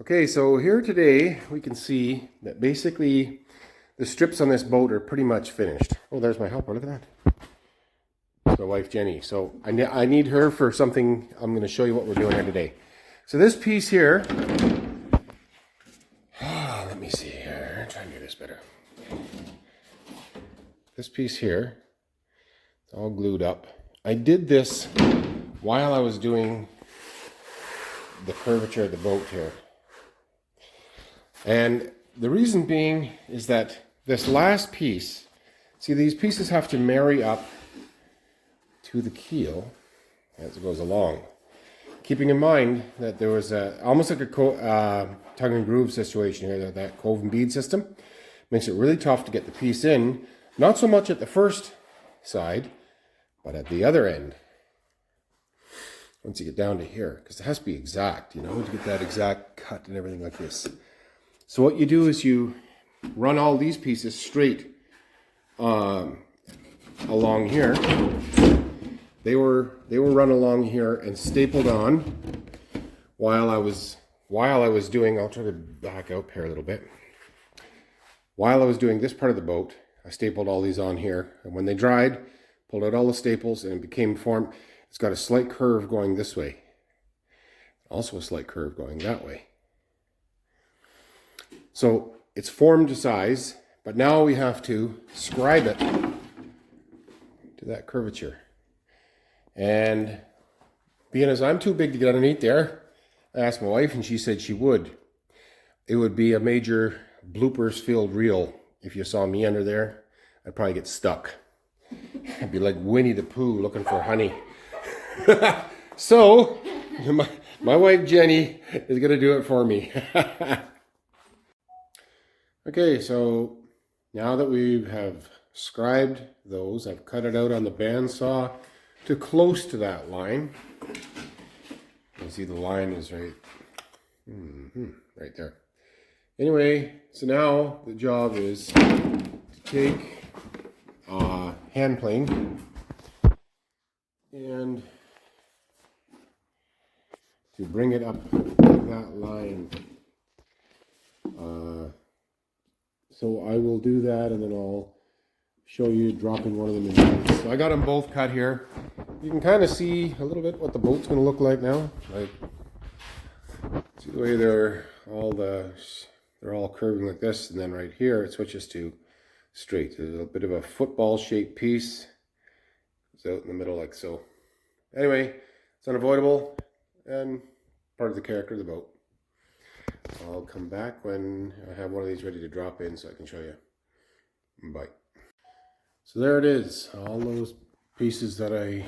Okay, so here today we can see that basically the strips on this boat are pretty much finished. Oh, there's my helper. Look at that. That's my wife Jenny. So I need her for something. I'm going to show you what we're doing here today. So this piece here. Let me see here. Try and do this better. This piece here, it's all glued up. I did this while I was doing the curvature of the boat here. And the reason being is that this last piece, see, these pieces have to marry up to the keel as it goes along. Keeping in mind that there was almost like a tongue and groove situation here, that cove and bead system. Makes it really tough to get the piece in, not so much at the first side, but at the other end. Once you get down to here, because it has to be exact, you know, to get that exact cut and everything like this. So what you do is you run all these pieces straight along here. They were run along here and stapled on while I was doing. I'll try to back out here a little bit. While I was doing this part of the boat, I stapled all these on here, and when they dried, pulled out all the staples, and it became formed. It's got a slight curve going this way, also a slight curve going that way. So it's formed to size, but now we have to scribe it to that curvature. And being as I'm too big to get underneath there, I asked my wife and she said she would. It would be a major bloopers filled reel. If you saw me under there, I'd probably get stuck. I'd be like Winnie the Pooh looking for honey. So, my wife Jenny is going to do it for me. Okay, so now that we have scribed those, I've cut it out on the bandsaw to close to that line. You can see the line is right there. Anyway, so now the job is to take a hand plane and to bring it up that line. So I will do that, and then I'll show you dropping one of them in. So I got them both cut here. You can kind of see a little bit what the boat's going to look like now. Like, see the way they're all curving like this, and then right here it switches to straight. There's a bit of a football-shaped piece. It's out in the middle like so. Anyway, it's unavoidable and part of the character of the boat. I'll come back when I have one of these ready to drop in so I can show you. Bye. So there it is, all those pieces that I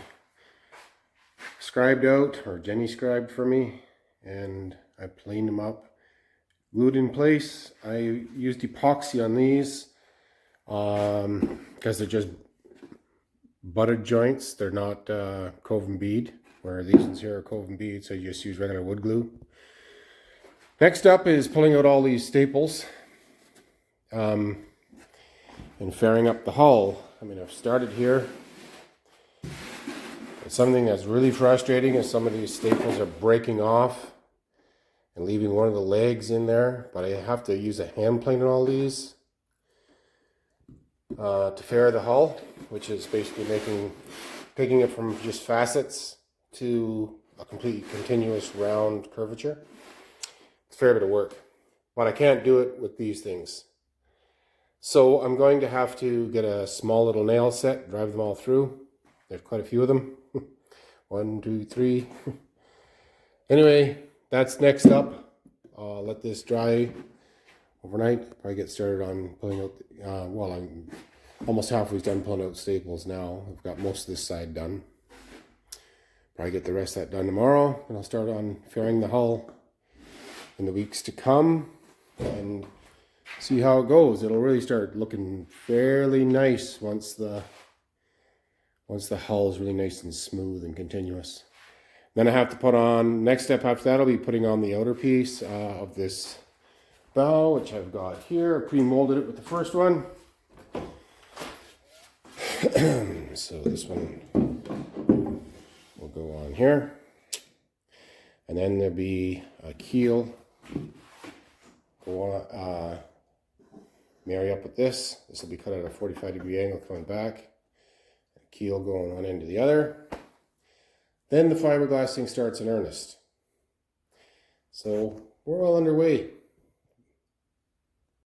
scribed out, or Jenny scribed for me, and I planed them up, glued in place. I used epoxy on these because they're just butted joints. They're not cove and bead, where these ones here are cove and bead, so you just use regular wood glue. Next up is pulling out all these staples and fairing up the hull. I mean, I've started here. But something that's really frustrating is some of these staples are breaking off and leaving one of the legs in there, but I have to use a hand plane on all these to fair the hull, which is basically taking it from just facets to a completely continuous round curvature. It's a fair bit of work, but I can't do it with these things. So I'm going to have to get a small little nail set, drive them all through. There's quite a few of them. 1, 2, 3. Anyway, that's next up. I'll let this dry overnight. Probably get started on pulling out, well, I'm almost halfway done pulling out staples now. I've got most of this side done. Probably get the rest of that done tomorrow, and I'll start on fairing the hull in the weeks to come and see how it goes. It'll really start looking fairly nice once the hull is really nice and smooth and continuous. Then I have to put on, next step after that, I'll be putting on the outer piece of this bow, which I've got here. I pre-molded it with the first one. So this one will go on here. And then there'll be a keel go on, marry up with this. This will be cut at a 45-degree angle coming back. Keel going one end to the other. Then the fiberglassing starts in earnest. So we're well underway.